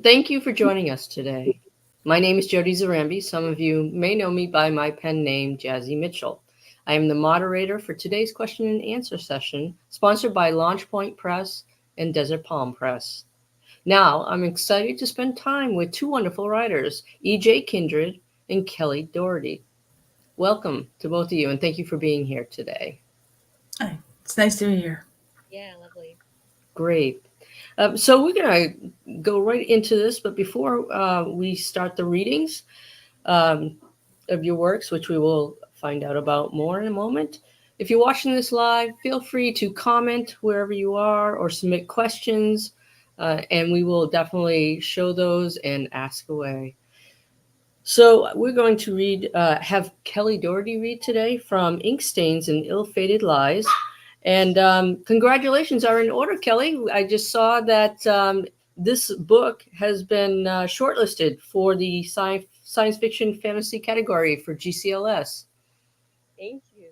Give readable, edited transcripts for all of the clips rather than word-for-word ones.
Thank you for joining us today. My name is Jody Zarambi. Some of you may know me by my pen name, Jazzy Mitchell. I am the moderator for today's question and answer session, sponsored by Launchpoint Press and Desert Palm Press. Now, I'm excited to spend time with two wonderful writers, EJ Kindred and Kellie Doherty. Welcome to both of you, and thank you for being here today. Hi, it's nice to be here. Yeah, lovely. Great. So we're going to go right into this, but before we start the readings um, of your works, which we will find out about more in a moment, if you're watching this live, feel free to comment wherever you are or submit questions, and we will definitely show those and ask away. So we're going to have Kellie Doherty read today from Ink Stains and Ill-Fated Lies. And congratulations are in order, Kellie. I just saw that this book has been shortlisted for the science fiction fantasy category for GCLS. Thank you.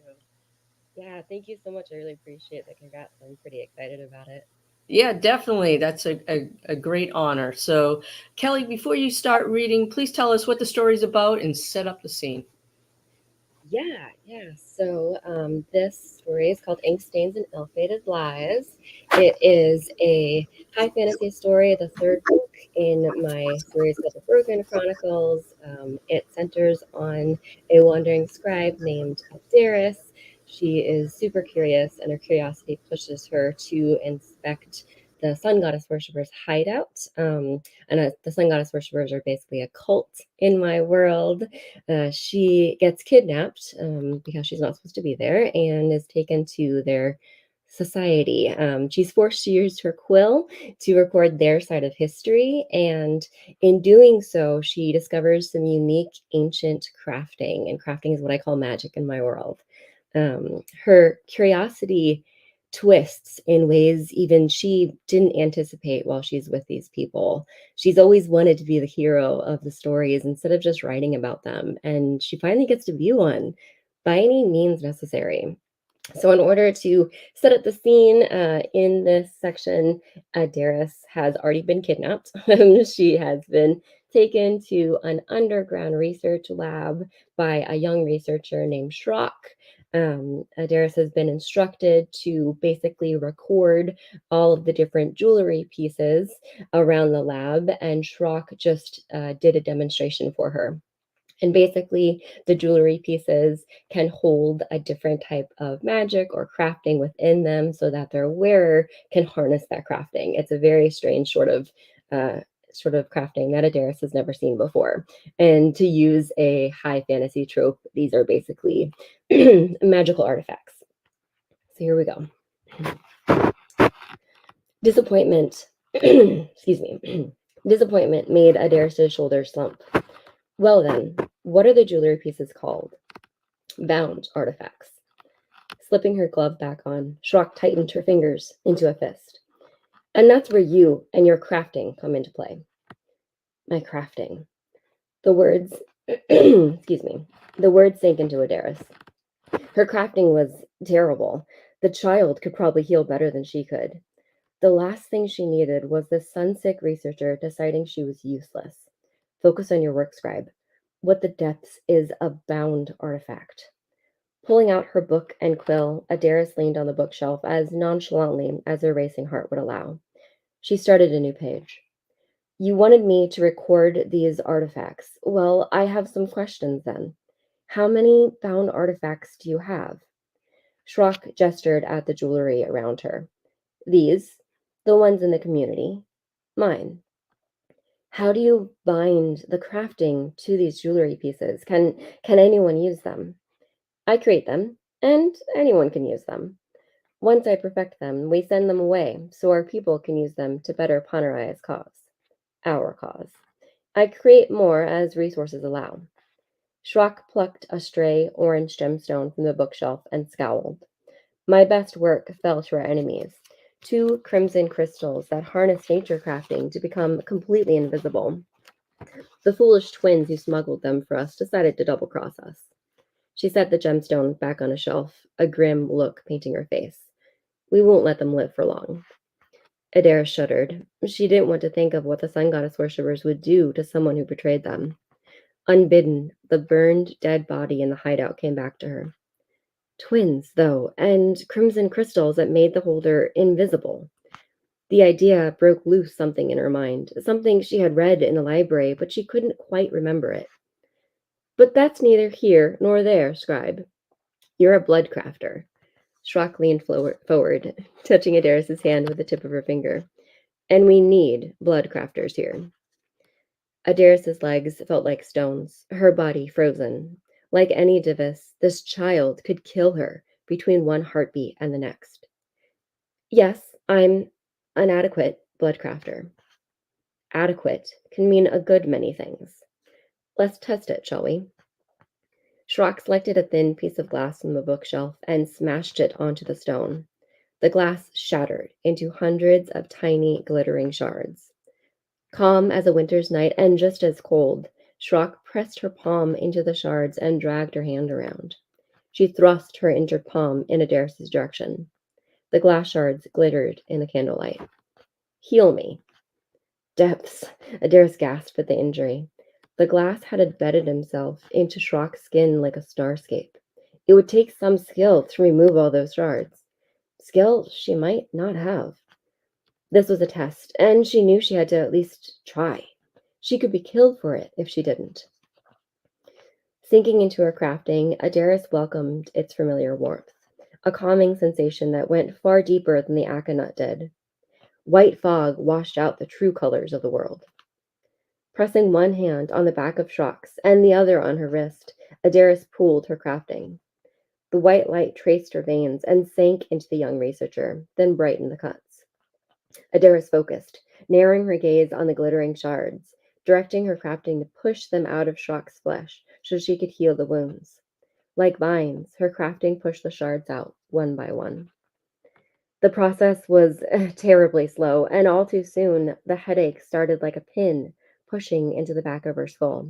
Yeah, thank you so much. I really appreciate the congrats. I'm pretty excited about it. Yeah, definitely. That's a great honor. So, Kellie, before you start reading, please tell us what the story is about and set up the scene. Yeah. So this story is called Ink Stains and Ill-Fated Lies. It is a high fantasy story, the third book in my series called The Broken Chronicles. It centers on a wandering scribe named Abderus. She is super curious, and her curiosity pushes her to inspect the sun goddess worshippers' hideout. And the sun goddess worshippers are basically a cult in my world. She gets kidnapped because she's not supposed to be there and is taken to their society. She's forced to use her quill to record their side of history, and in doing so, she discovers some unique ancient crafting, and crafting is what I call magic in my world. Her curiosity twists in ways even she didn't anticipate while she's with these people. She's always wanted to be the hero of the stories instead of just writing about them, and she finally gets to be one by any means necessary. So, in order to set up the scene in this section, Daris has already been kidnapped. She has been taken to an underground research lab by a young researcher named Schrock. Daris has been instructed to basically record all of the different jewelry pieces around the lab, and Schrock just did a demonstration for her. And basically, the jewelry pieces can hold a different type of magic or crafting within them so that their wearer can harness that crafting. It's a very strange sort of crafting that Adaris has never seen before. And to use a high fantasy trope, these are basically magical artifacts. So here we go. Disappointment, excuse me, disappointment made Adaris's shoulders slump. Well then, what are the jewelry pieces called? Bound artifacts. Slipping her glove back on, Schrock tightened her fingers into a fist. And that's where you and your crafting come into play. My crafting. The words, excuse me, the words sank into Adaris. Her crafting was terrible. The child could probably heal better than she could. The last thing she needed was this sunsick researcher deciding she was useless. Focus on your work, scribe. What the depths is a bound artifact. Pulling out her book and quill, Adaris leaned on the bookshelf as nonchalantly as her racing heart would allow. She started a new page. You wanted me to record these artifacts. Well, I have some questions then. How many bound artifacts do you have? Schrock gestured at the jewelry around her. These, the ones in the community, mine. How do you bind the crafting to these jewelry pieces? Can anyone use them? I create them, and anyone can use them. Once I perfect them, we send them away so our people can use them to better Panarai's cause. Our cause. I create more as resources allow. Schrock plucked a stray orange gemstone from the bookshelf and scowled. My best work fell to our enemies. Two crimson crystals that harness nature crafting to become completely invisible. The foolish twins who smuggled them for us decided to double cross us. She set the gemstone back on a shelf, a grim look painting her face. We won't let them live for long. Adair shuddered. She didn't want to think of what the sun goddess worshippers would do to someone who betrayed them. Unbidden, the burned, dead body in the hideout came back to her. Twins, though, and crimson crystals that made the holder invisible. The idea broke loose something in her mind, something she had read in the library, but she couldn't quite remember it. But that's neither here nor there, scribe. You're a blood crafter. Schrock leaned forward, touching Adaris's hand with the tip of her finger. And we need blood crafters here. Adaris's legs felt like stones, her body frozen. Like any Divis, this child could kill her between one heartbeat and the next. Yes, I'm an adequate blood crafter. Adequate can mean a good many things. Let's test it, shall we? Schrock selected a thin piece of glass from the bookshelf and smashed it onto the stone. The glass shattered into hundreds of tiny, glittering shards. Calm as a winter's night and just as cold, Schrock pressed her palm into the shards and dragged her hand around. She thrust her injured palm in Adaris's direction. The glass shards glittered in the candlelight. Heal me. Depths. Adaris gasped at the injury. The glass had embedded himself into Schrock's skin like a starscape. It would take some skill to remove all those shards. Skill she might not have. This was a test, and she knew she had to at least try. She could be killed for it if she didn't. Sinking into her crafting, Adaris welcomed its familiar warmth, a calming sensation that went far deeper than the aconite did. White fog washed out the true colors of the world. Pressing one hand on the back of Schrock's and the other on her wrist, Adaris pulled her crafting. The white light traced her veins and sank into the young researcher, then brightened the cuts. Adaris focused, narrowing her gaze on the glittering shards, directing her crafting to push them out of Schrock's flesh so she could heal the wounds. Like vines, her crafting pushed the shards out, one by one. The process was terribly slow, and all too soon, the headache started like a pin, pushing into the back of her skull.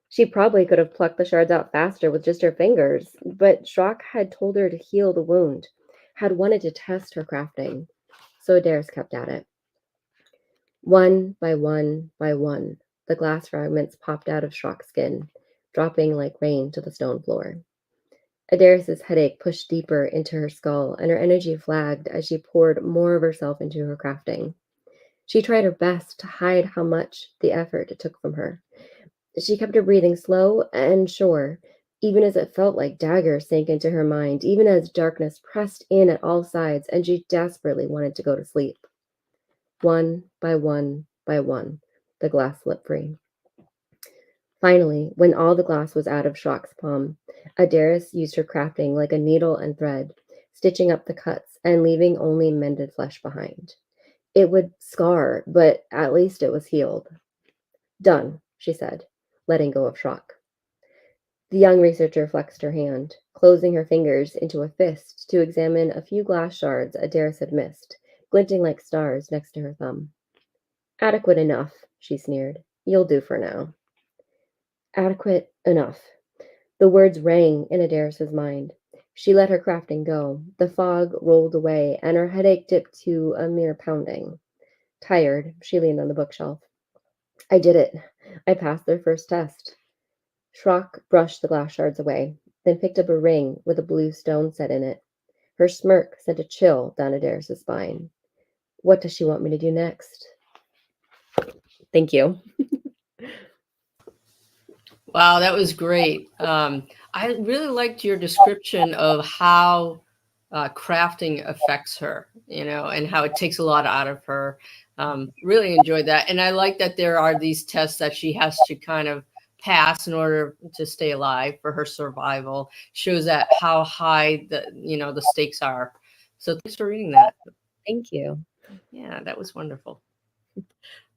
She probably could have plucked the shards out faster with just her fingers, but Schrock had told her to heal the wound, had wanted to test her crafting. So Adaris kept at it. One by one by one, the glass fragments popped out of Schrock's skin, dropping like rain to the stone floor. Adaris's headache pushed deeper into her skull, and her energy flagged as she poured more of herself into her crafting. She tried her best to hide how much the effort it took from her. She kept her breathing slow and sure, even as it felt like daggers sank into her mind, even as darkness pressed in at all sides and she desperately wanted to go to sleep. One by one by one, the glass slipped free. Finally, when all the glass was out of Schrock's palm, Adaris used her crafting like a needle and thread, stitching up the cuts and leaving only mended flesh behind. It would scar, but at least it was healed. Done, she said, letting go of Schrock. The young researcher flexed her hand, closing her fingers into a fist to examine a few glass shards Adaris had missed, glinting like stars next to her thumb. Adequate enough, she sneered. You'll do for now. Adequate enough. The words rang in Adaris's mind. She let her crafting go. The fog rolled away, and her headache dipped to a mere pounding. Tired, she leaned on the bookshelf. I did it. I passed their first test. Schrock brushed the glass shards away, then picked up a ring with a blue stone set in it. Her smirk sent a chill down Adaris's spine. What does she want me to do next? Thank you. Wow, that was great. I really liked your description of how crafting affects her, and how it takes a lot out of her. Really enjoyed that. And I like that there are these tests that she has to kind of pass in order to stay alive for her survival. Shows that how high the stakes are. So thanks for reading that. Thank you. Yeah, that was wonderful.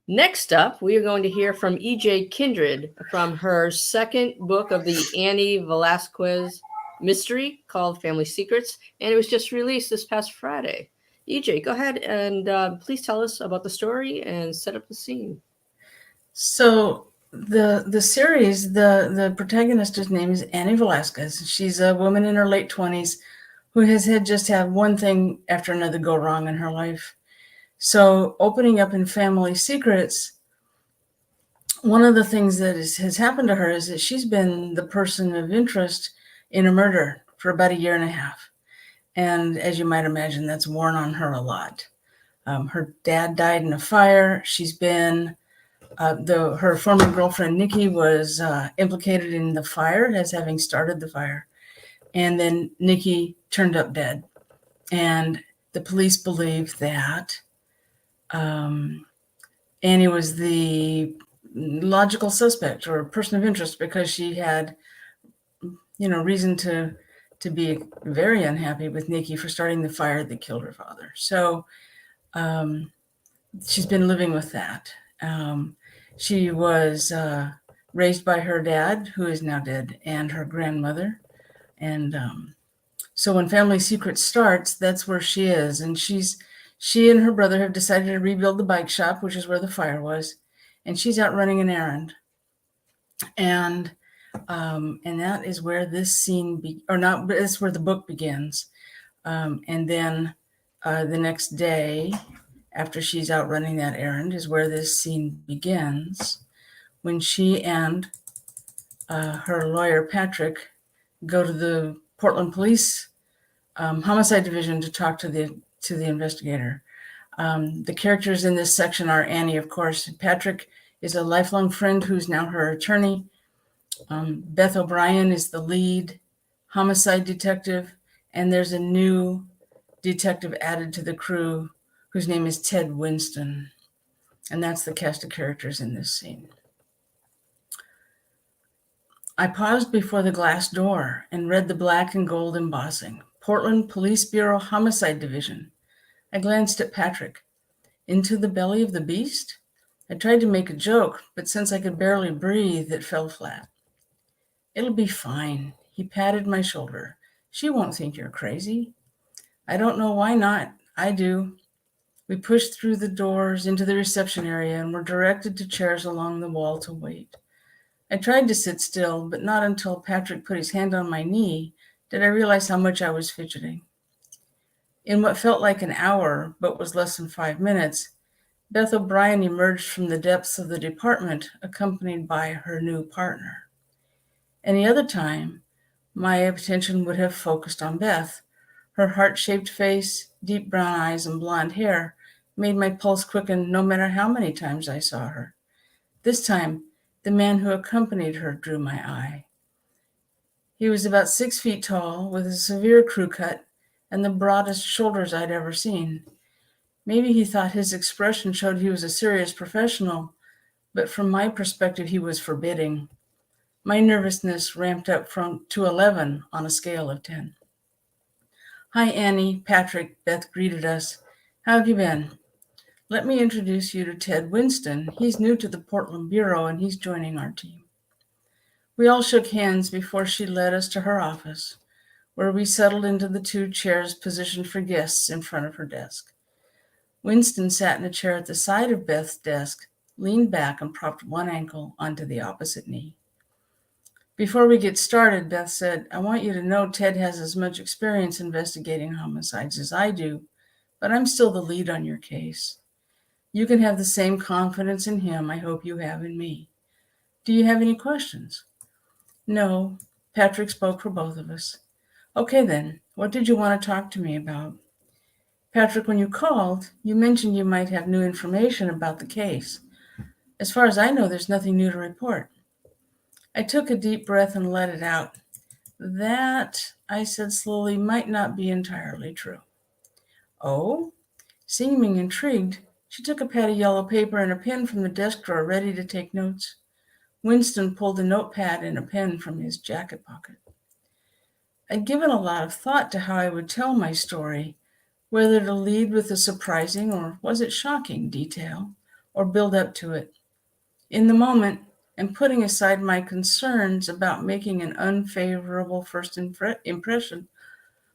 Next up, we are going to hear from E.J. Kindred from her second book of the Annie Velasquez mystery called Family Secrets, and it was just released this past Friday. EJ, go ahead and please tell us about the story and set up the scene. So the series, the protagonist's name is Annie Velasquez. She's a woman in her late 20s who has had one thing after another go wrong in her life. So opening up in Family Secrets, one of the things that has happened to her is that she's been the person of interest in a murder for about 1.5 years. And as you might imagine, that's worn on her a lot. Her dad died in a fire. She's been, her former girlfriend, Nikki, was implicated in the fire as having started the fire. And then Nikki turned up dead. And the police believe that Annie was the logical suspect or person of interest because she had, reason to be very unhappy with Nikki for starting the fire that killed her father. So she's been living with that. She was raised by her dad, who is now dead, and her grandmother. And so when Family Secrets starts, that's where she is. And she and her brother have decided to rebuild the bike shop, which is where the fire was. And she's out running an errand. And that is where this scene, that's where the book begins. And then the next day, after she's out running that errand, is where this scene begins, when she and her lawyer, Patrick, go to the Portland Police Homicide Division to talk to the investigator. The characters in this section are Annie, of course. Patrick is a lifelong friend who's now her attorney. Beth O'Brien is the lead homicide detective, and there's a new detective added to the crew whose name is Ted Winston. And that's the cast of characters in this scene. I paused before the glass door and read the black and gold embossing. Portland Police Bureau Homicide Division. I glanced at Patrick. Into the belly of the beast? I tried to make a joke, but since I could barely breathe, it fell flat. It'll be fine. He patted my shoulder. She won't think you're crazy. I don't know why not. I do. We pushed through the doors into the reception area and were directed to chairs along the wall to wait. I tried to sit still, but not until Patrick put his hand on my knee did I realize how much I was fidgeting. In what felt like an hour, but was less than 5 minutes, Beth O'Brien emerged from the depths of the department, accompanied by her new partner. Any other time, my attention would have focused on Beth. Her heart-shaped face, deep brown eyes, and blonde hair made my pulse quicken no matter how many times I saw her. This time, the man who accompanied her drew my eye. He was about 6 feet tall, with a severe crew cut and the broadest shoulders I'd ever seen. Maybe he thought his expression showed he was a serious professional, but from my perspective, he was forbidding. My nervousness ramped up to 11 on a scale of 10. Hi, Annie, Patrick, Beth greeted us. How have you been? Let me introduce you to Ted Winston. He's new to the Portland Bureau and he's joining our team. We all shook hands before she led us to her office, where we settled into the 2 chairs positioned for guests in front of her desk. Winston sat in a chair at the side of Beth's desk, leaned back and propped one ankle onto the opposite knee. Before we get started, Beth said, I want you to know Ted has as much experience investigating homicides as I do, but I'm still the lead on your case. You can have the same confidence in him I hope you have in me. Do you have any questions? No, Patrick spoke for both of us. Okay then, what did you want to talk to me about? Patrick, when you called, you mentioned you might have new information about the case. As far as I know, there's nothing new to report. I took a deep breath and let it out. That, I said slowly, might not be entirely true. Oh? Seeming intrigued, she took a pad of yellow paper and a pen from the desk drawer, ready to take notes. Winston pulled a notepad and a pen from his jacket pocket. I'd given a lot of thought to how I would tell my story, whether to lead with a surprising or was it shocking detail, or build up to it. In the moment, and putting aside my concerns about making an unfavorable first impression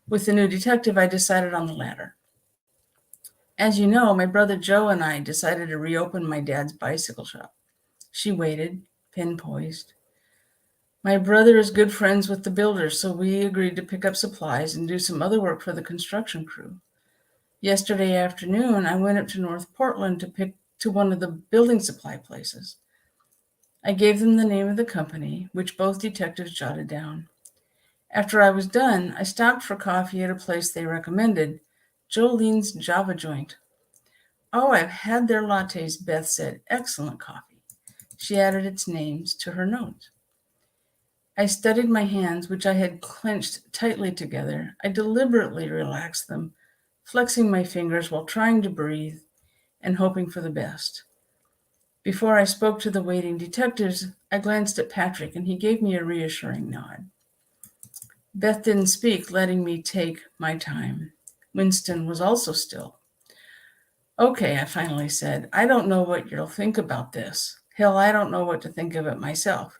with the new detective, I decided on the latter. As you know, my brother Joe and I decided to reopen my dad's bicycle shop. She waited, pen poised. My brother is good friends with the builders, so we agreed to pick up supplies and do some other work for the construction crew. Yesterday afternoon, I went up to North Portland to one of the building supply places. I gave them the name of the company, which both detectives jotted down. After I was done, I stopped for coffee at a place they recommended, Jolene's Java Joint. Oh, I've had their lattes, Beth said. Excellent coffee. She added its names to her note. I studied my hands, which I had clenched tightly together. I deliberately relaxed them, flexing my fingers while trying to breathe and hoping for the best. Before I spoke to the waiting detectives, I glanced at Patrick, and he gave me a reassuring nod. Beth didn't speak, letting me take my time. Winston was also still. Okay, I finally said, I don't know what you'll think about this. Hell, I don't know what to think of it myself.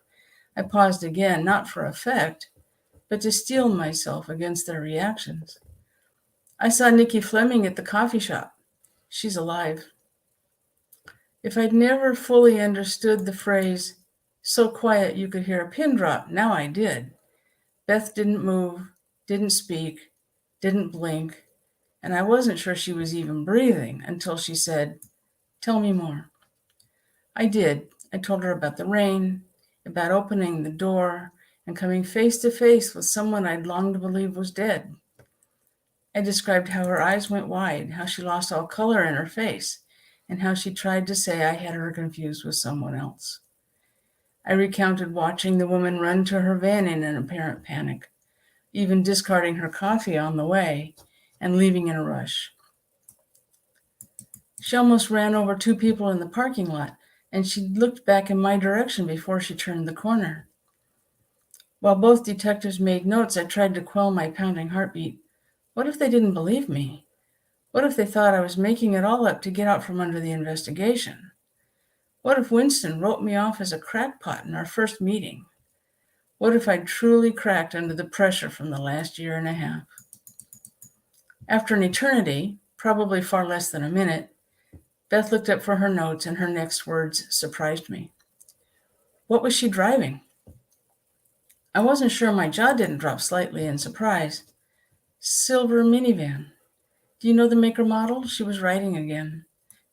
I paused again, not for effect, but to steel myself against their reactions. I saw Nikki Fleming at the coffee shop. She's alive. If I'd never fully understood the phrase, so quiet you could hear a pin drop, now I did. Beth didn't move, didn't speak, didn't blink, and I wasn't sure she was even breathing until she said, "Tell me more." I did. I told her about the rain, about opening the door and coming face to face with someone I'd longed to believe was dead. I described how her eyes went wide, how she lost all color in her face, and how she tried to say I had her confused with someone else. I recounted watching the woman run to her van in an apparent panic, even discarding her coffee on the way and leaving in a rush. She almost ran over two people in the parking lot, and she looked back in my direction before she turned the corner. While both detectives made notes, I tried to quell my pounding heartbeat. What if they didn't believe me? What if they thought I was making it all up to get out from under the investigation? What if Winston wrote me off as a crackpot in our first meeting? What if I'd truly cracked under the pressure from the last year and a half? After an eternity, probably far less than a minute, Beth looked up for her notes, and her next words surprised me. What was she driving? I wasn't sure my jaw didn't drop slightly in surprise. Silver minivan. Do you know the make or model? She was writing again.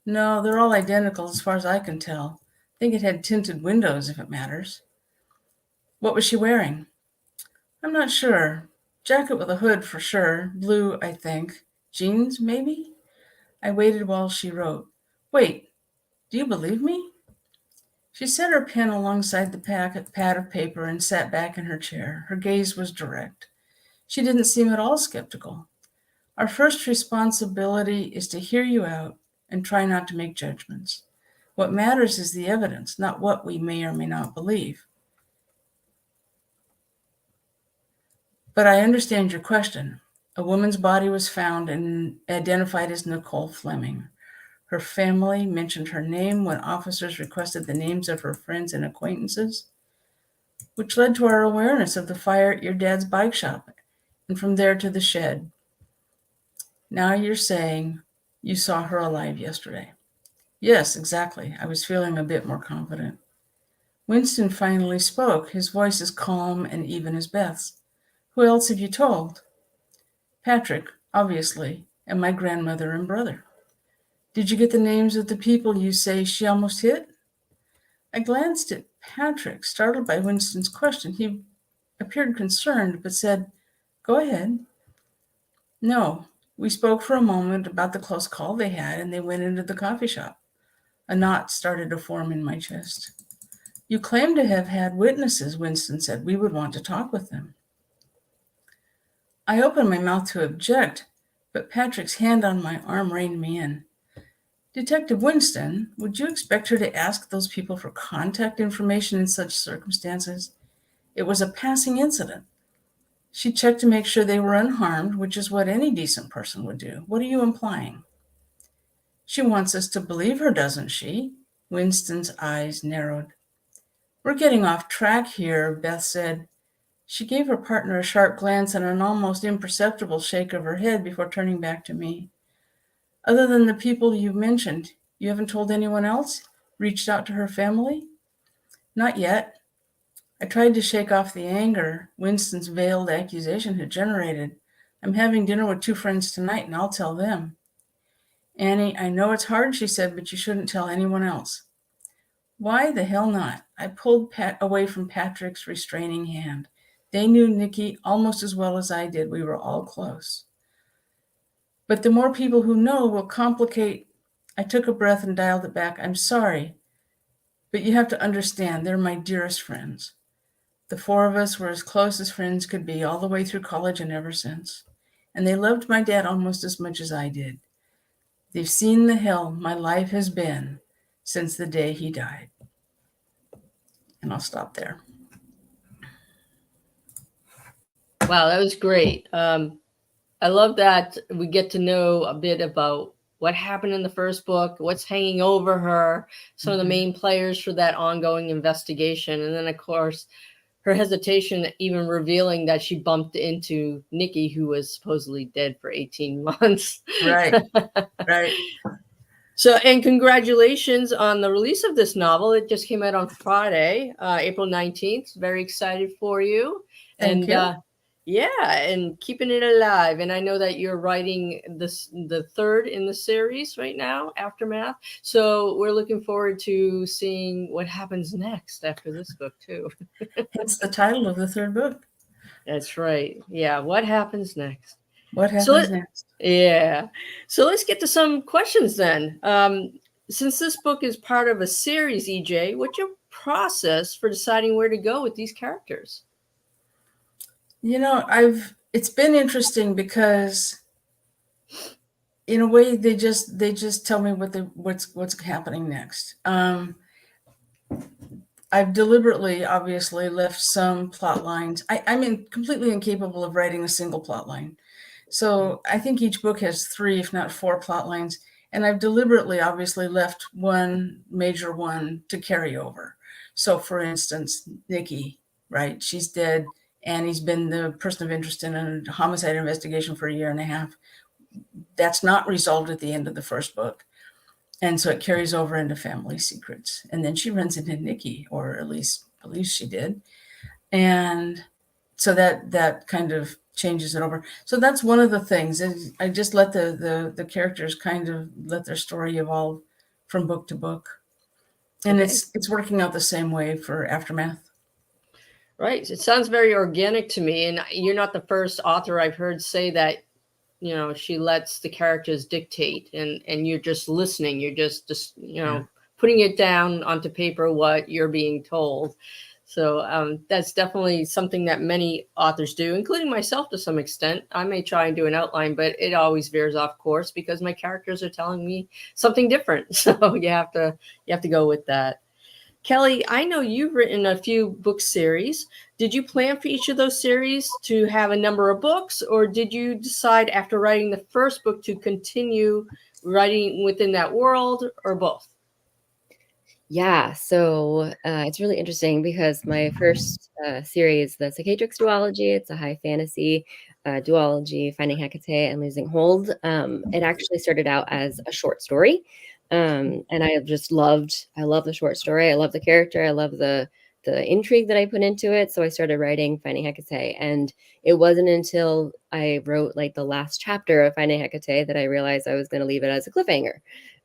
No, they're all identical as far as I can tell. I think it had tinted windows, if it matters. What was she wearing? I'm not sure. Jacket with a hood for sure. Blue, I think. Jeans, maybe? I waited while she wrote. Wait, do you believe me? She set her pen alongside the pad of paper and sat back in her chair. Her gaze was direct. She didn't seem at all skeptical. Our first responsibility is to hear you out and try not to make judgments. What matters is the evidence, not what we may or may not believe. But I understand your question. A woman's body was found and identified as Nicole Fleming. Her family mentioned her name when officers requested the names of her friends and acquaintances, which led to our awareness of the fire at your dad's bike shop, and from there to the shed. Now you're saying you saw her alive yesterday. Yes, exactly. I was feeling a bit more confident. Winston finally spoke, his voice as calm and even as Beth's. Who else have you told? Patrick, obviously, and my grandmother and brother. Did you get the names of the people you say she almost hit? I glanced at Patrick, startled by Winston's question. He appeared concerned, but said, Go ahead. No, we spoke for a moment about the close call they had, and they went into the coffee shop. A knot started to form in my chest. You claim to have had witnesses, Winston said. We would want to talk with them. I opened my mouth to object, but Patrick's hand on my arm reined me in. Detective Winston, would you expect her to ask those people for contact information in such circumstances? It was a passing incident. She checked to make sure they were unharmed, which is what any decent person would do. What are you implying? She wants us to believe her, doesn't she? Winston's eyes narrowed. We're getting off track here, Beth said. She gave her partner a sharp glance and an almost imperceptible shake of her head before turning back to me. Other than the people you mentioned, you haven't told anyone else? Reached out to her family? Not yet. I tried to shake off the anger Winston's veiled accusation had generated. I'm having dinner with two friends tonight, and I'll tell them. Annie, I know it's hard, she said, but you shouldn't tell anyone else. Why the hell not? I pulled Pat away from Patrick's restraining hand. They knew Nikki almost as well as I did. We were all close. But the more people who know will complicate. I took a breath and dialed it back. I'm sorry, but you have to understand, they're my dearest friends. The four of us were as close as friends could be all the way through college and ever since. And they loved my dad almost as much as I did. They've seen the hell my life has been since the day he died. And I'll stop there. Wow, that was great. I love that we get to know a bit about what happened in the first book, what's hanging over her, some of the main players for that ongoing investigation. And then, of course, her hesitation even revealing that she bumped into Nikki, who was supposedly dead for 18 months. Right, right. So, and congratulations on the release of this novel. It just came out on Friday, April 19th. Very excited for you. Thank you. Yeah, and keeping it alive. And I know that you're writing the third in the series right now, Aftermath. So we're looking forward to seeing what happens next after this book, too. It's the title of the third book. That's right. Yeah, what happens next? What happens next? Yeah. So let's get to some questions then. Since this book is part of a series, EJ, what's your process for deciding where to go with these characters? You know, it's been interesting because in a way they just tell me what's happening next. I've deliberately, obviously, left some plot lines. I'm completely incapable of writing a single plot line. So I think each book has 3, if not 4 plot lines. And I've deliberately, obviously, left one major one to carry over. So, for instance, Nikki, right? She's dead. Annie's been the person of interest in a homicide investigation for 1.5 years. That's not resolved at the end of the first book. And so it carries over into Family Secrets. And then she runs into Nikki, or at least believes she did. And so that kind of changes it over. So that's one of the things. I just let the characters kind of let their story evolve from book to book. And Okay. it's working out the same way for Aftermath. Right. It sounds very organic to me. And you're not the first author I've heard say that, you know, she lets the characters dictate and you're just listening. You're just putting it down onto paper what you're being told. So that's definitely something that many authors do, including myself to some extent. I may try and do an outline, but it always veers off course because my characters are telling me something different. So you have to go with that. Kellie, I know you've written a few book series. Did you plan for each of those series to have a number of books, or did you decide after writing the first book to continue writing within that world, or both? Yeah, so it's really interesting because my first series, the Psychiatrix duology, it's a high fantasy duology, Finding Hecate and Losing Hold. It actually started out as a short story. And I love the short story. I love the character. I love the intrigue that I put into it. So I started writing Finding Hecate. And it wasn't until I wrote like the last chapter of Finding Hecate that I realized I was going to leave it as a cliffhanger.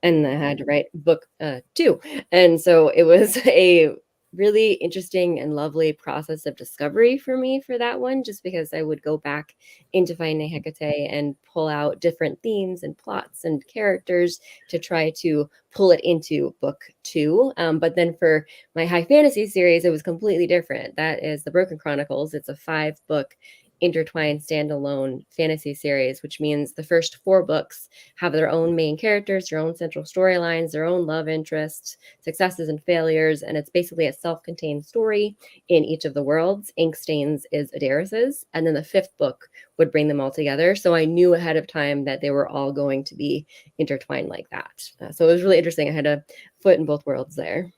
And I had to write book 2. And so it was a really interesting and lovely process of discovery for me for that one, just because I would go back into Finding Hecate and pull out different themes and plots and characters to try to pull it into book 2. But then for my high fantasy series, it was completely different. That is the Broken Chronicles. It's a 5-book intertwined standalone fantasy series, which means the first 4 books have their own main characters, their own central storylines, their own love interests, successes and failures, and it's basically a self-contained story in each of the worlds. Inkstains is Adaris's, and then the 5th book would bring them all together. So I knew ahead of time that they were all going to be intertwined like that. So it was really interesting. I had a foot in both worlds there.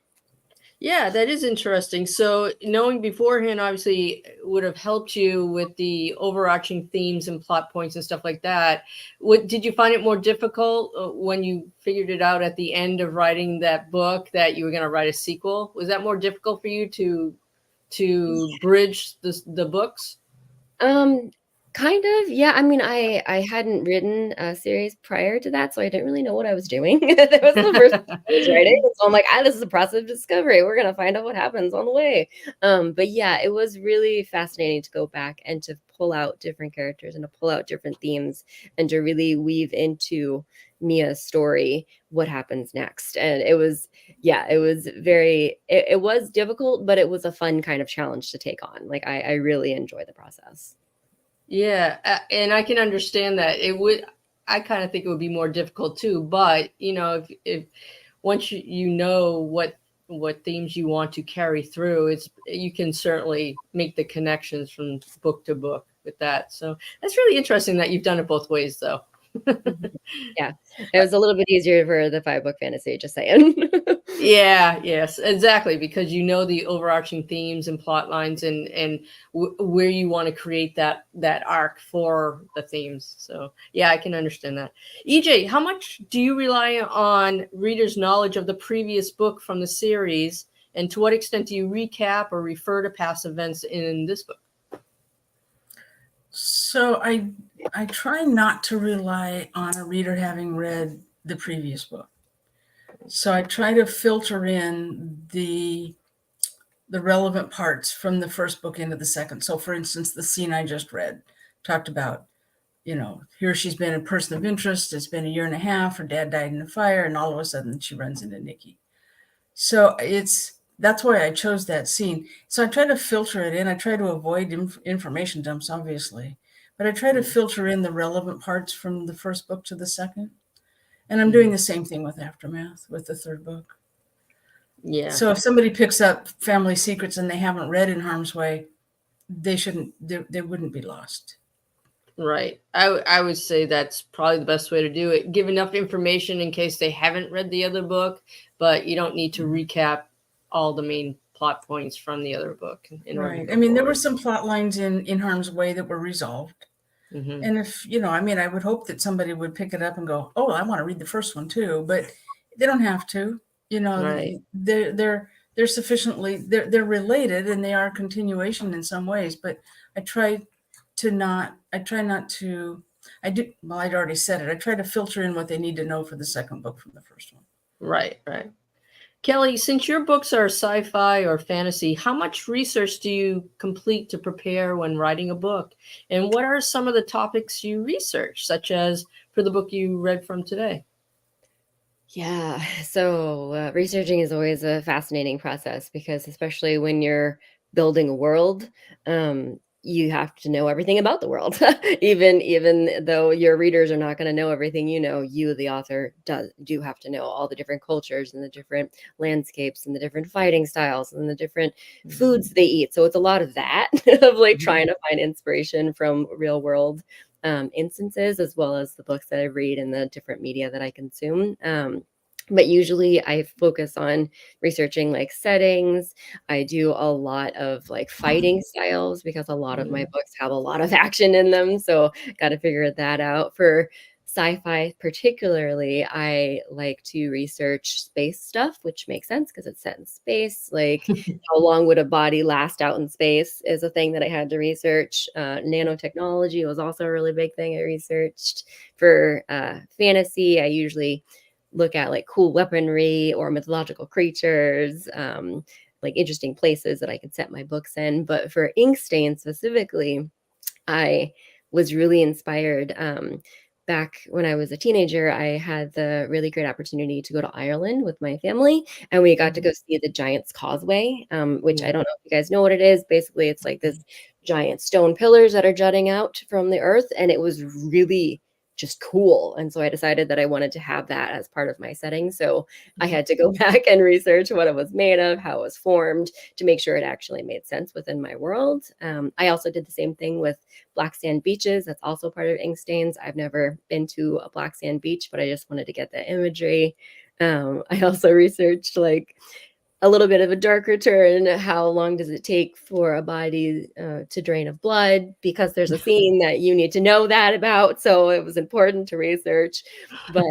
Yeah, that is interesting. So knowing beforehand obviously would have helped you with the overarching themes and plot points and stuff like that. Did you find it more difficult when you figured it out at the end of writing that book that you were going to write a sequel? Was that more difficult for you to bridge the books? Kind of, yeah. I mean, I hadn't written a series prior to that, so I didn't really know what I was doing. That was the first book I was writing, so I'm like, this is a process of discovery. We're gonna find out what happens on the way. But yeah, it was really fascinating to go back and to pull out different characters and to pull out different themes and to really weave into Mia's story what happens next. And it was, yeah, it was it was difficult, but it was a fun kind of challenge to take on. Like I really enjoy the process. Yeah, and I can understand that. It would. I kind of think it would be more difficult too. But if once you know what themes you want to carry through, you can certainly make the connections from book to book with that. So that's really interesting that you've done it both ways, though. Yeah, it was a little bit easier for the 5-book fantasy, just saying. Yeah, yes, exactly, because you know the overarching themes and plot lines and where you want to create that arc for the themes. So yeah, I can understand that. EJ, how much do you rely on readers' knowledge of the previous book from the series, and to what extent do you recap or refer to past events in this book? So I try not to rely on a reader having read the previous book. So I try to filter in the relevant parts from the first book into the second. So for instance, the scene I just read talked about, here she's been a person of interest. It's been a year and a half. Her dad died in a fire, and all of a sudden she runs into Nikki. So that's why I chose that scene. So I try to filter it in. I try to avoid information dumps, obviously, but I try to filter in the relevant parts from the first book to the second. And I'm doing the same thing with Aftermath, with the third book. Yeah. So if somebody picks up Family Secrets and they haven't read In Harm's Way, they wouldn't be lost. Right. I would say that's probably the best way to do it. Give enough information in case they haven't read the other book, but you don't need to recap all the main plot points from the other book. Right. I mean, there were some plot lines in Harm's Way that were resolved. Mm-hmm. And if, I would hope that somebody would pick it up and go, oh, I want to read the first one too, but they don't have to. Right. They're sufficiently, they're related and they are a continuation in some ways, but I'd already said it. I try to filter in what they need to know for the second book from the first one. Right. Kellie, since your books are sci-fi or fantasy, how much research do you complete to prepare when writing a book? And what are some of the topics you research, such as for the book you read from today? Yeah, so researching is always a fascinating process because especially when you're building a world, you have to know everything about the world. even though your readers are not going to know everything, you, the author, do have to know all the different cultures and the different landscapes and the different fighting styles and the different foods they eat. So it's a lot of that of like trying to find inspiration from real world instances, as well as the books that I read and the different media that I consume. But usually I focus on researching like settings. I do a lot of like fighting styles because a lot of my books have a lot of action in them. So got to figure that out. For sci-fi particularly, I like to research space stuff, which makes sense because it's set in space. Like how long would a body last out in space is a thing that I had to research. Nanotechnology was also a really big thing I researched. For fantasy, I usually look at like cool weaponry or mythological creatures, like interesting places that I could set my books in. But for Inkstand specifically, I was really inspired. Back when I was a teenager, I had the really great opportunity to go to Ireland with my family, and we got to go see the Giant's Causeway, which I don't know if you guys know what it is. Basically, it's like this giant stone pillars that are jutting out from the earth, and it was really just cool. And so I decided that I wanted to have that as part of my setting. So I had to go back and research what it was made of, how it was formed, to make sure it actually made sense within my world. I also did the same thing with black sand beaches. That's also part of Inkstands. I've never been to a black sand beach, but I just wanted to get the imagery. I also researched like a little bit of a darker turn. How long does it take for a body to drain of blood? Because there's a scene that you need to know that about. So it was important to research. But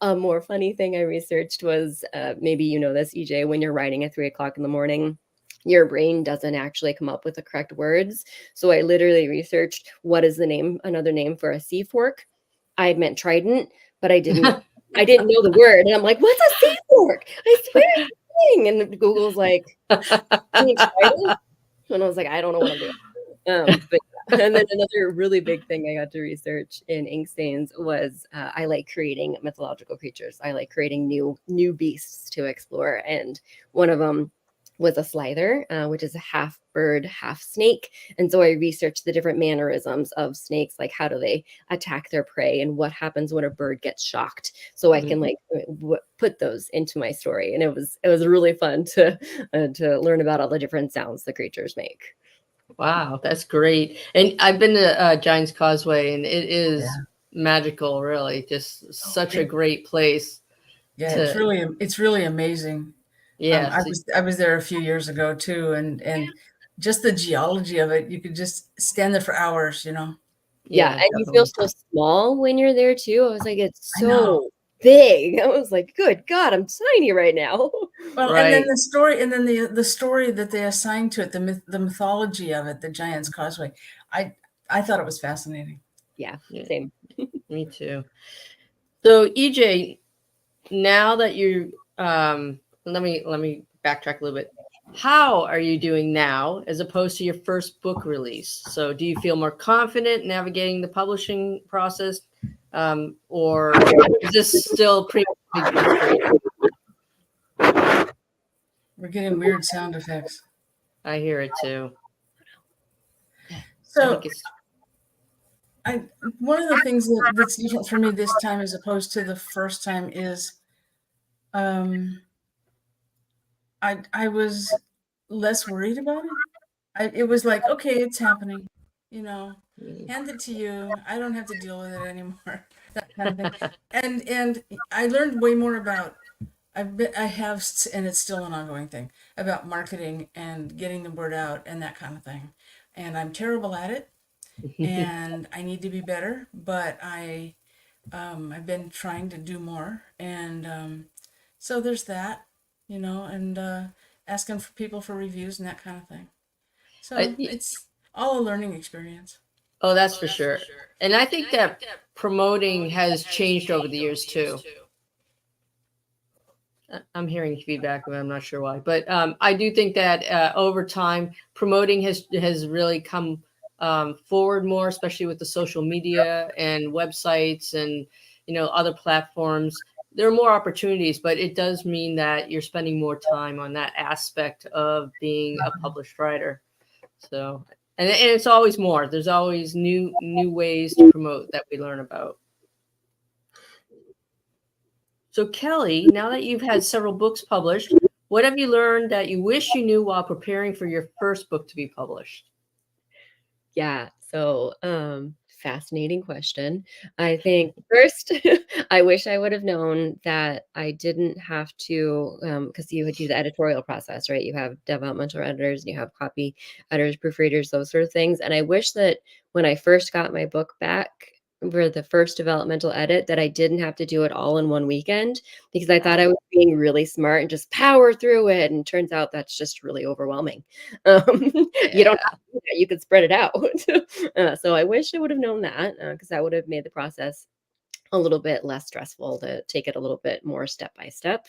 a more funny thing I researched was maybe you know this, EJ, when you're writing at 3 o'clock in the morning, your brain doesn't actually come up with the correct words. So I literally researched what is another name for a sea fork. I meant trident, but I didn't know the word. And I'm like, what's a sea fork? I swear it's a thing. And Google's like, you mean trident? And I was like, I don't know what I'm doing. But and then another really big thing I got to research in ink stains was I like creating mythological creatures. I like creating new beasts to explore, and one of them was a slither, which is a half bird, half snake. And so I researched the different mannerisms of snakes, like how do they attack their prey, and what happens when a bird gets shocked. So I can like put those into my story, and it was really fun to learn about all the different sounds the creatures make. Wow, that's great. And I've been to Giant's Causeway, and it is magical, really. Just such a great place. Yeah, it's really amazing. Yeah, I was there a few years ago too, and just the geology of it, you could just stand there for hours, you know. Yeah, and you feel so small when you're there too. I was like, it's so big. I was like, good God, I'm tiny right now. Well, and then the story, and then the story that they assigned to it, the mythology of it, the Giant's Causeway. I thought it was fascinating. Yeah, same. Me too. So EJ, now that you let me backtrack a little bit. How are you doing now as opposed to your first book release? So do you feel more confident navigating the publishing process, or is this still pretty frustrating? We're getting weird sound effects. I hear it too. So one of the things that's different for me this time as opposed to the first time is I was less worried about it. It was like, okay, it's happening, you know, hand it to you. I don't have to deal with it anymore. That kind of thing. And I learned way more about and it's still an ongoing thing, about marketing and getting the word out and that kind of thing. And I'm terrible at it, and I need to be better. But I've been trying to do more, and so there's that, you know, and asking for people for reviews and that kind of thing. So it's all a learning experience. Oh, that's for sure. And I think that promoting has changed over the years too. I'm hearing feedback, but I'm not sure why. But I do think that over time, promoting has really come forward more, especially with the social media and websites and other platforms. There are more opportunities, but it does mean that you're spending more time on that aspect of being a published writer. So, and it's always more. There's always new ways to promote that we learn about. So Kellie, now that you've had several books published, what have you learned that you wish you knew while preparing for your first book to be published? Yeah, so fascinating question. I think first, I wish I would have known that I didn't have to, because you would do the editorial process, right? You have developmental editors, and you have copy editors, proofreaders, those sort of things. And I wish that when I first got my book back for the first developmental edit, that I didn't have to do it all in one weekend, because I thought I was being really smart and just power through it. And turns out that's just really overwhelming. You don't have to do that. You could spread it out. So I wish I would have known that, because that would have made the process a little bit less stressful to take it a little bit more step by step.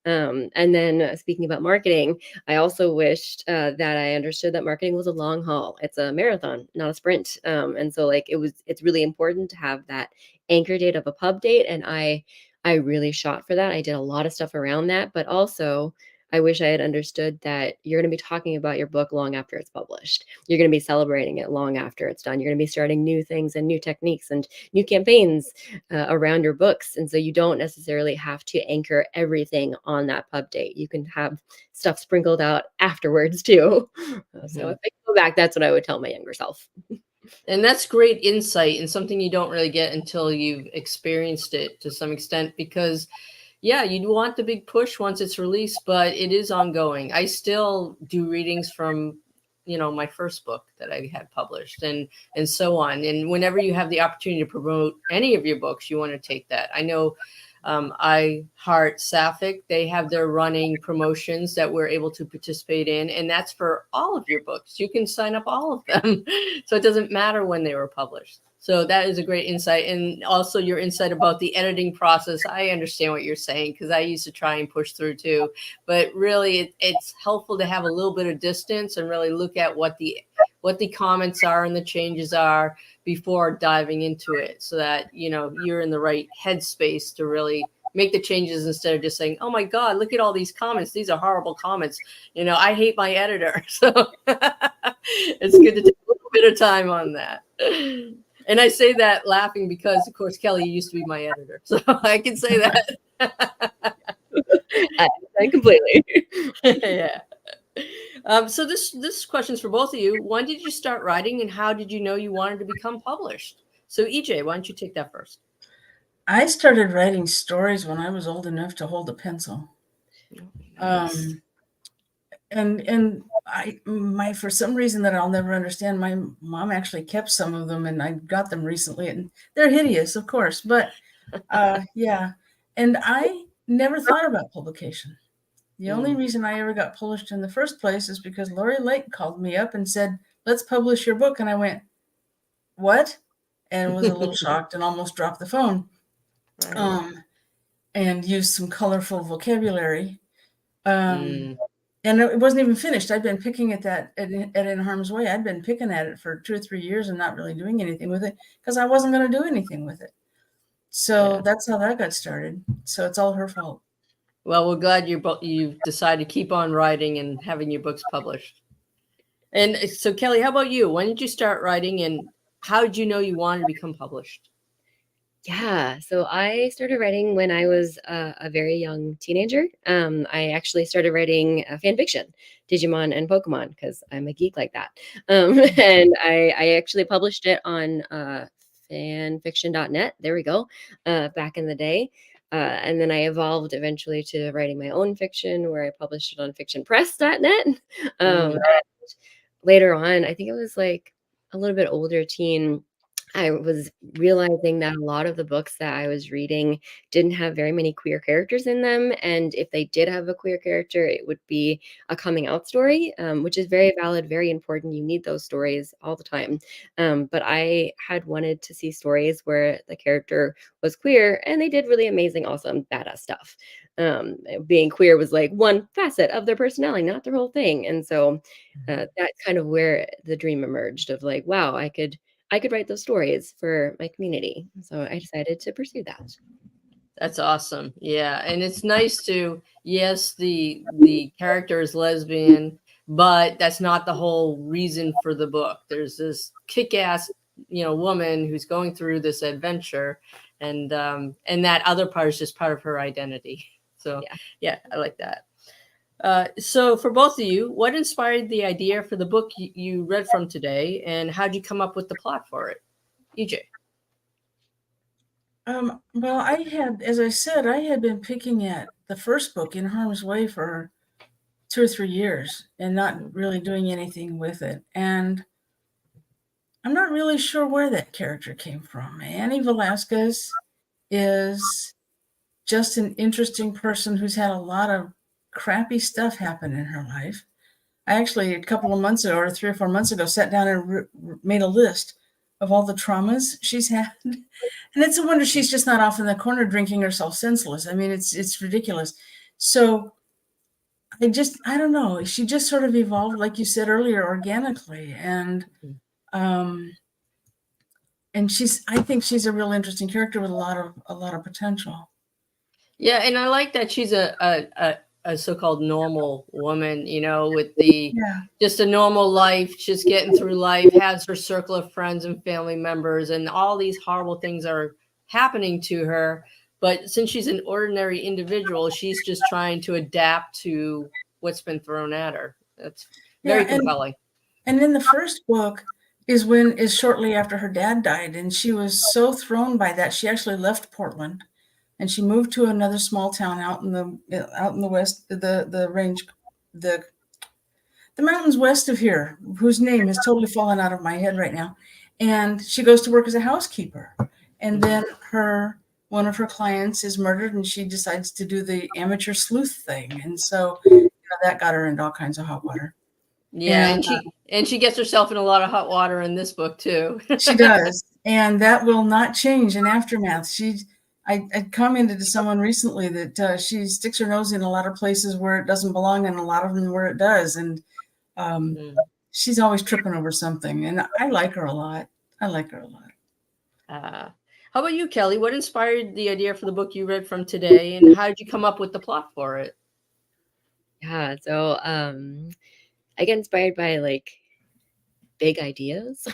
And then speaking about marketing, I also wished that I understood that marketing was a long haul. It's a marathon, not a sprint. And so it's really important to have that anchor date of a pub date. And I really shot for that. I did a lot of stuff around that, but also I wish I had understood that you're going to be talking about your book long after it's published. You're going to be celebrating it long after it's done. You're going to be starting new things and new techniques and new campaigns around your books. And so you don't necessarily have to anchor everything on that pub date. You can have stuff sprinkled out afterwards too. So if I go back, that's what I would tell my younger self. And that's great insight, and something you don't really get until you've experienced it to some extent, because yeah, you'd want the big push once it's released, but it is ongoing. I still do readings from, my first book that I had published and so on. And whenever you have the opportunity to promote any of your books, you want to take that. I know I Heart Sapphic, they have their running promotions that we're able to participate in, and that's for all of your books. You can sign up all of them. So it doesn't matter when they were published. So that is a great insight. And also your insight about the editing process. I understand what you're saying because I used to try and push through too. But really, it's helpful to have a little bit of distance and really look at what the comments are and the changes are before diving into it, so that you're in the right headspace to really make the changes instead of just saying, oh my God, look at all these comments, these are horrible comments, I hate my editor. So it's good to take a little bit of time on that. And I say that laughing because, of course, Kelly used to be my editor, so I can say that. I completely. Yeah. So this question's for both of you. When did you start writing, and how did you know you wanted to become published? So EJ, why don't you take that first? I started writing stories when I was old enough to hold a pencil. Nice. And for some reason that I'll never understand, my mom actually kept some of them, and I got them recently, and they're hideous, of course, but yeah. And I never thought about publication. The only reason I ever got published in the first place is because Lori Lake called me up and said, let's publish your book. And I went, what? And was a little shocked and almost dropped the phone. Right. And used some colorful vocabulary. And it wasn't even finished. I'd been picking at that at In Harm's Way. I'd been picking at it for 2 or 3 years and not really doing anything with it because I wasn't going to do anything with it. So that's how that got started. So it's all her fault. Well, we're glad you decided to keep on writing and having your books published. And so, Kelly, how about you? When did you start writing, and how did you know you wanted to become published? Yeah, so I started writing when I was a very young teenager. I actually started writing fan fiction, Digimon and Pokemon, because I'm a geek like that. And I actually published it on fanfiction.net. There we go. Back in the day. And then I evolved eventually to writing my own fiction, where I published it on fictionpress.net. Later on, I think it was like a little bit older teen, I was realizing that a lot of the books that I was reading didn't have very many queer characters in them. And if they did have a queer character, it would be a coming out story, which is very valid, very important. You need those stories all the time. But I had wanted to see stories where the character was queer and they did really amazing, awesome, badass stuff. Being queer was like one facet of their personality, not their whole thing. And so that's kind of where the dream emerged of like, wow, I could write those stories for my community. So I decided to pursue that. That's awesome. Yeah. And it's nice to, yes, the character is lesbian, but that's not the whole reason for the book. There's this kick-ass, woman who's going through this adventure, and that other part is just part of her identity. So yeah, I like that. So for both of you, what inspired the idea for the book you read from today, and how'd you come up with the plot for it? EJ. Well, as I said, I had been picking at the first book, In Harm's Way, for 2 or 3 years and not really doing anything with it. And I'm not really sure where that character came from. Annie Velasquez is just an interesting person who's had a lot of crappy stuff happen in her life. I actually, a couple of months ago, or 3 or 4 months ago, sat down and made a list of all the traumas she's had. And it's a wonder she's just not off in the corner drinking herself senseless. I mean, it's ridiculous. So I don't know. She just sort of evolved, like you said earlier, organically. And I think she's a real interesting character with a lot of potential. Yeah, and I like that she's a so-called normal woman, with just a normal life, just getting through life, has her circle of friends and family members, and all these horrible things are happening to her. But since she's an ordinary individual, she's just trying to adapt to what's been thrown at her. That's very compelling. And in the first book is shortly after her dad died, and she was so thrown by that, she actually left Portland. And she moved to another small town out in the west, the range, the mountains west of here, whose name has totally fallen out of my head right now. And she goes to work as a housekeeper. And then her one of her clients is murdered, and she decides to do the amateur sleuth thing. And so that got her into all kinds of hot water. Yeah, And and she gets herself in a lot of hot water in this book too. she does, and that will not change in Aftermath. I commented to someone recently that she sticks her nose in a lot of places where it doesn't belong, and a lot of them where it does. And she's always tripping over something, and I like her a lot. How about you, Kelly? What inspired the idea for the book you read from today, and how did you come up with the plot for it? Yeah, so I get inspired by like big ideas.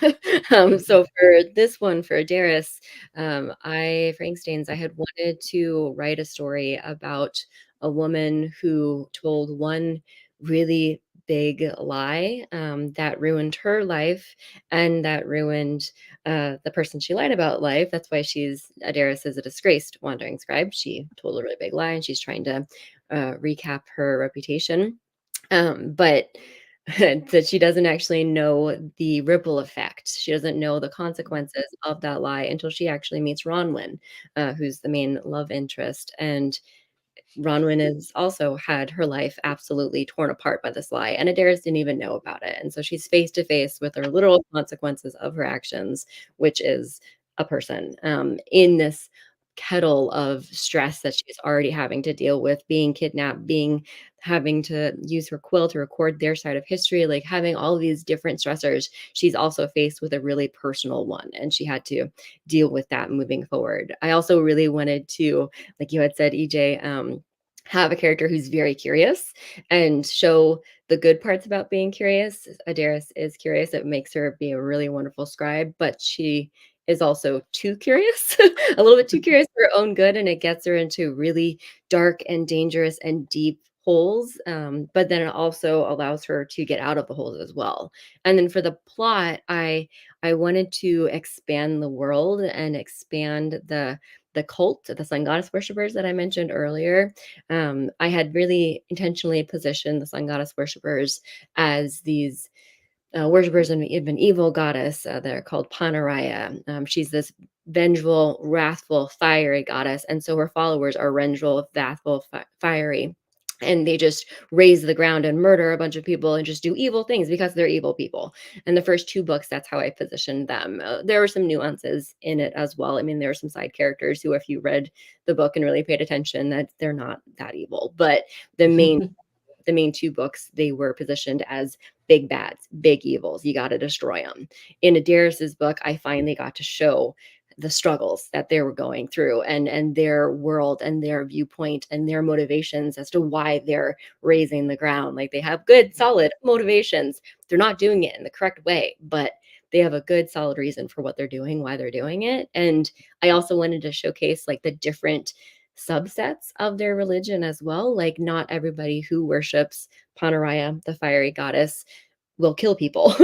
So for this one, for Adaris, for Inkstains, I had wanted to write a story about a woman who told one really big lie that ruined her life and that ruined the person she lied about life. That's why Adaris is a disgraced wandering scribe. She told a really big lie and she's trying to recap her reputation. But that she doesn't actually know the ripple effect. She doesn't know the consequences of that lie until she actually meets Ronwyn, who's the main love interest. And Ronwyn has also had her life absolutely torn apart by this lie, and Adaris didn't even know about it. And so she's face to face with her literal consequences of her actions, which is a person in this kettle of stress that she's already having to deal with, being kidnapped, having to use her quill to record their side of history, like having all of these different stressors. She's also faced with a really personal one, and she had to deal with that moving forward. I also really wanted to, like you had said, EJ, have a character who's very curious and show the good parts about being curious. Adaris is curious. It makes her be a really wonderful scribe, but she is also too curious, a little bit too curious for her own good, and it gets her into really dark and dangerous and deep holes. But then it also allows her to get out of the holes as well. And then for the plot, I wanted to expand the world and expand the cult, the sun goddess worshippers that I mentioned earlier. I had really intentionally positioned the sun goddess worshippers as these worshippers of an evil goddess. They're called Panaraya. She's this vengeful, wrathful, fiery goddess, and so her followers are vengeful, wrathful, fiery. And they just raise the ground and murder a bunch of people and just do evil things because they're evil people. And the first two books, that's how I positioned them. There were some nuances in it as well. I mean, there are some side characters who, if you read the book and really paid attention, that they're not that evil. But the main two books, they were positioned as big bads, big evils. You got to destroy them. In Adaris's book, I finally got to show the struggles that they were going through and their world and their viewpoint and their motivations as to why they're raising the ground. Like, they have good, solid motivations. They're not doing it in the correct way, but they have a good, solid reason for what they're doing, why they're doing it. And I also wanted to showcase like the different subsets of their religion as well. Like, not everybody who worships Panaraya, the fiery goddess, will kill people.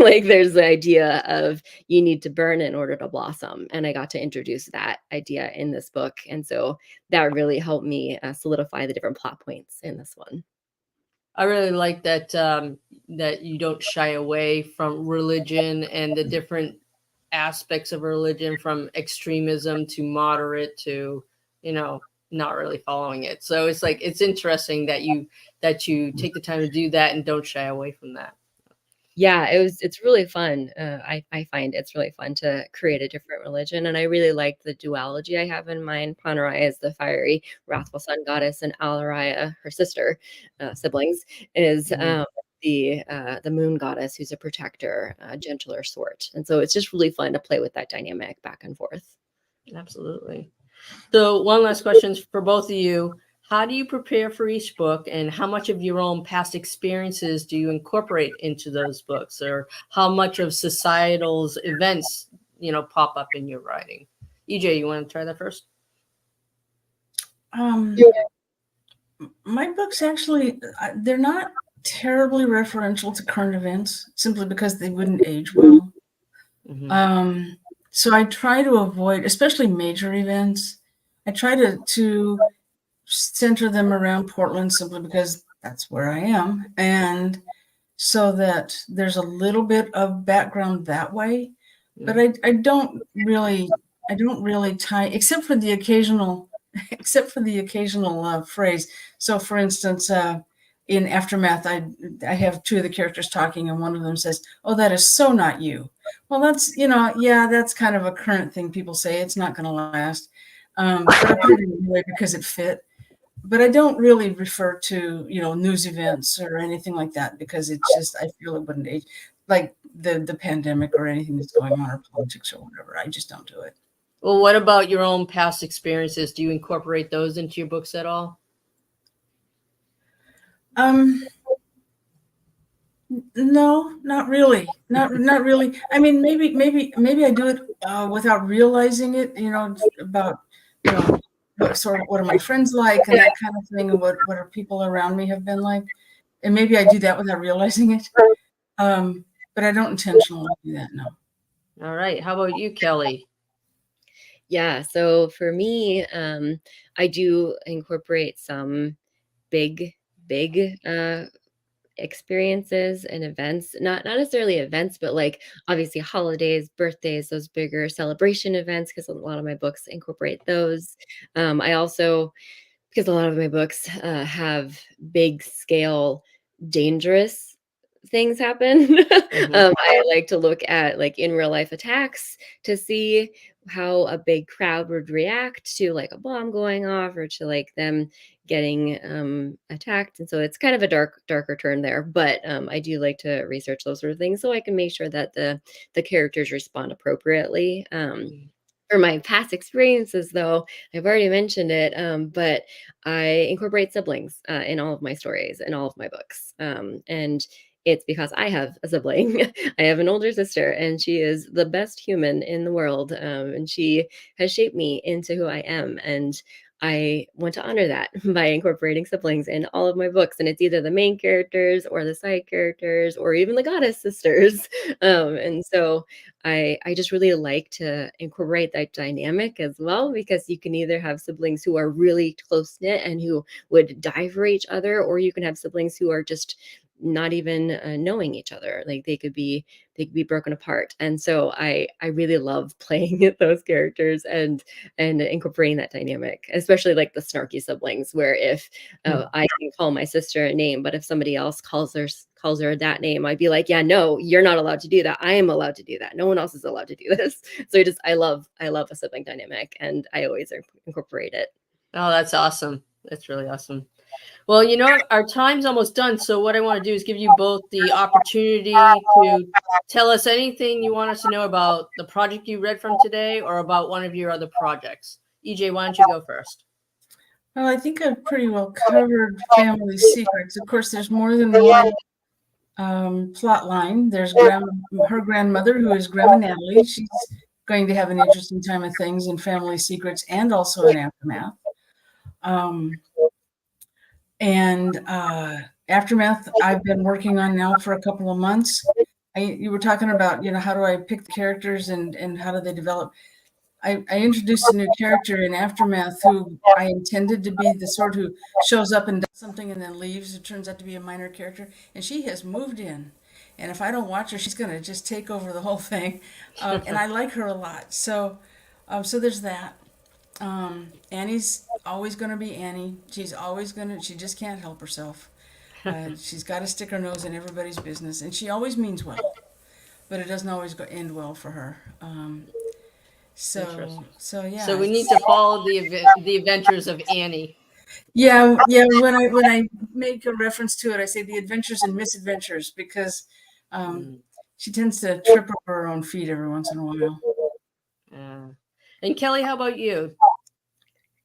Like, there's the idea of you need to burn in order to blossom. And I got to introduce that idea in this book. And so that really helped me solidify the different plot points in this one. I really like that that you don't shy away from religion and the different aspects of religion, from extremism to moderate to, not really following it. So it's like, it's interesting that you take the time to do that and don't shy away from that. Yeah, it's really fun. I find it's really fun to create a different religion. And I really like the duology I have in mind. Panaraya is the fiery, wrathful sun goddess, and Alaraya, her sister, siblings, is the moon goddess, who's a protector, gentler sort. And so it's just really fun to play with that dynamic back and forth. Absolutely. So one last question for both of you. How do you prepare for each book, and how much of your own past experiences do you incorporate into those books, or how much of societal events, pop up in your writing? EJ, you want to try that first? My books actually, they're not terribly referential to current events, simply because they wouldn't age well. So I try to avoid, especially major events, I try to center them around Portland, simply because that's where I am. And so that there's a little bit of background that way. But I don't really really tie, except for the occasional phrase. So, for instance, in Aftermath, I have two of the characters talking, and one of them says, "Oh, that is so not you." Well, that's that's kind of a current thing people say. It's not going to last, but I put it in anyway because it fit. But I don't really refer to news events or anything like that because it's just I feel it wouldn't age, like the pandemic or anything that's going on or politics or whatever. I just don't do it. Well, what about your own past experiences? Do you incorporate those into your books at all? No, not really. Not really. I mean, maybe I do it without realizing it. About what are my friends like and that kind of thing, and what are people around me have been like, and maybe I do that without realizing it. But I don't intentionally do that. No. All right. How about you, Kellie? Yeah, so for me, I do incorporate some big experiences and events, not necessarily events, but like obviously holidays, birthdays, those bigger celebration events, because a lot of my books incorporate those. I also, because a lot of my books have big scale, dangerous things happen. I like to look at like in real life attacks to see how a big crowd would react to like a bomb going off or to like them getting attacked. And so it's kind of a darker turn there, but I do like to research those sort of things so I can make sure that the characters respond appropriately. For my past experiences, though, I've already mentioned it, but I incorporate siblings in all of my stories and all of my books. And it's because I have a sibling. I have an older sister, and she is the best human in the world. And she has shaped me into who I am. And I want to honor that by incorporating siblings in all of my books. And it's either the main characters or the side characters or even the goddess sisters. And so I just really like to incorporate that dynamic as well, because you can either have siblings who are really close knit and who would die for each other, or you can have siblings who are just not even knowing each other. Like they could be broken apart. And so I really love playing those characters and incorporating that dynamic, especially like the snarky siblings, where if I can call my sister a name, but if somebody else calls her that name, I'd be like, yeah, no, you're not allowed to do that. I am allowed to do that. No one else is allowed to do this. So I love a sibling dynamic, and I always incorporate it. Oh, that's awesome. That's really awesome. Well, you know, our time's almost done. So what I want to do is give you both the opportunity to tell us anything you want us to know about the project you read from today or about one of your other projects. EJ, why don't you go first? Well, I think I've pretty well covered family secrets. Of course, there's more than one plot line. There's her grandmother, who is Grandma Natalie. She's going to have an interesting time of things in family secrets and also in Aftermath. Aftermath, I've been working on now for a couple of months. You were talking about, how do I pick the characters and how do they develop? I introduced a new character in Aftermath who I intended to be the sort who shows up and does something and then leaves. It turns out to be a minor character, and she has moved in. And if I don't watch her, she's going to just take over the whole thing. And I like her a lot. So there's that. Annie's always going to be Annie. She just can't help herself. She's got to stick her nose in everybody's business, and she always means well, but it doesn't always end well for her. So yeah. So we need to follow the adventures of Annie. Yeah. When I make a reference to it, I say the adventures and misadventures, because she tends to trip over her own feet every once in a while. And Kellie, how about you?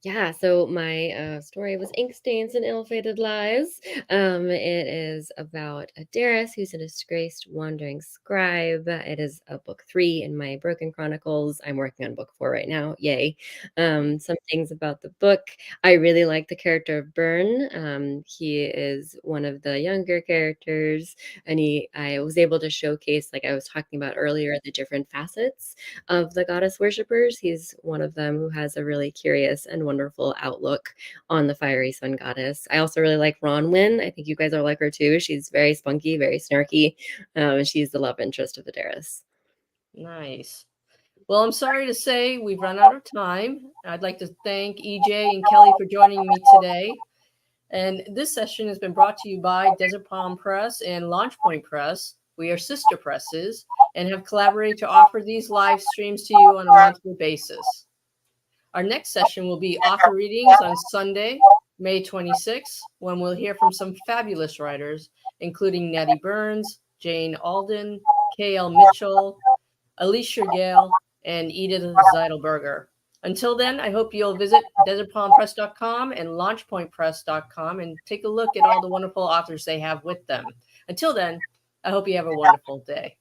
Yeah, so my story was Ink Stains and Ill-Fated Lies. It is about a Darris who's a disgraced wandering scribe. It is book 3 in my Broken Chronicles. I'm working on book 4 right now. Yay. Some things about the book. I really like the character of Byrne. He is one of the younger characters, and I was able to showcase, like I was talking about earlier, the different facets of the goddess worshippers. He's one of them who has a really curious and wonderful outlook on the fiery sun goddess. I also really like Ronwyn. I think you guys are like her too. She's very spunky, very snarky. She's the love interest of the Darris. Nice. Well, I'm sorry to say we've run out of time. I'd like to thank EJ and Kelly for joining me today. And this session has been brought to you by Desert Palm Press and Launch Point Press. We are sister presses and have collaborated to offer these live streams to you on a monthly basis. Our next session will be author readings on Sunday, May 26th, when we'll hear from some fabulous writers, including Nettie Burns, Jane Alden, K.L. Mitchell, Alicia Gale, and Edith Zeidelberger. Until then, I hope you'll visit desertpalmpress.com and launchpointpress.com and take a look at all the wonderful authors they have with them. Until then, I hope you have a wonderful day.